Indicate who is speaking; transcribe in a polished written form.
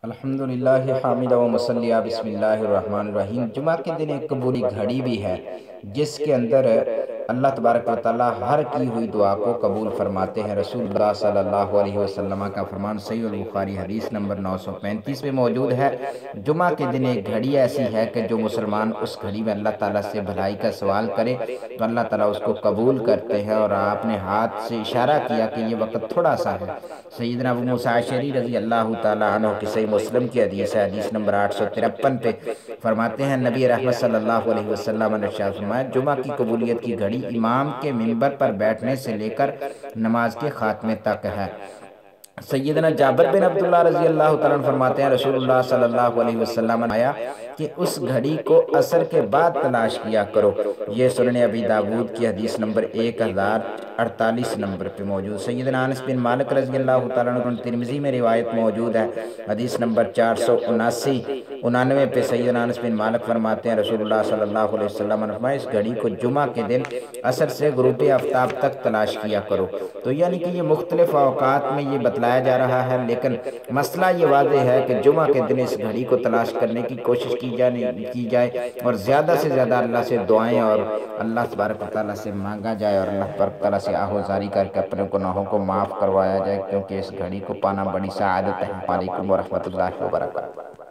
Speaker 1: الحمدللہ حامدہ و مصلیہ بسم اللہ الرحمن الرحیم۔ جمعہ کے دن ایک قبولی گھڑی بھی ہے جس کے اندر اللہ تبارک و تعالی ہر کی ہوئی دعا کو قبول فرماتے ہیں۔ رسول اللہ صلی اللہ علیہ وسلم کا فرمان صحیح البخاری حدیث نمبر 935 میں موجود ہے۔ جمعہ کے دن ایک گھڑی ایسی ہے کہ جو مسلمان اس گھڑی میں اللہ تعالیٰ سے بھلائی کا سوال کرے تو اللہ تعالیٰ اس کو قبول کرتے ہیں، اور آپ نے ہاتھ سے اشارہ کیا کہ یہ وقت تھوڑا سا ہے۔ سیدنا ابو موسیٰ اشعری رضی اللہ تعالیٰ عنہ کی صحیح مسلم کی حدیث ہے، حدیث نمبر 853 پہ فرماتے ہیں نبی رحمت صلی اللہ علیہ وسلم نے ارشاد فرمایا، جمعہ کی قبولیت کی گھڑی امام کے منبر پر بیٹھنے سے لے کر نماز کے خاتمے تک ہے۔ سیدنا جابر بن عبداللہ رضی اللہ تعالیٰ عنہ فرماتے ہیں رسول اللہ صلی اللہ علیہ وسلم نے آیا کہ اس گھڑی کو عصر کے بعد تلاش کیا کرو۔ یہ سنن ابی داود کی حدیث نمبر 1048 نمبر پہ موجود۔ سیدنا انس بن مالک رضی اللہ تعالیٰ عنہ ترمذی میں روایت موجود ہے، حدیث نمبر 479 پہ سیدنا انس بن مالک فرماتے ہیں رسول اللہ صلی اللہ علیہ وسلم نے فرمایا، اس گھڑی کو جمعہ کے دن عصر سے غروب آفتاب تک تلاش کیا کرو۔ تو یعنی کہ یہ مختلف اوقات میں یہ بتلایا جا رہا ہے، لیکن مسئلہ یہ واضح ہے کہ جمعہ کے دن اس گھڑی کو تلاش کرنے کی کوشش کی جائے اور زیادہ سے زیادہ اللہ سے دعائیں اور اللہ تبارک و تعالیٰ سے مانگا جائے اور اللہ تبارک و تعالیٰ سے آہوازاری کر کے اپنے گناہوں کو معاف کروایا جائے، کیونکہ اس گھڑی کو پانا بڑی سعادت ہے۔ وعلیکم ورحمۃ اللہ وبرکاتہ۔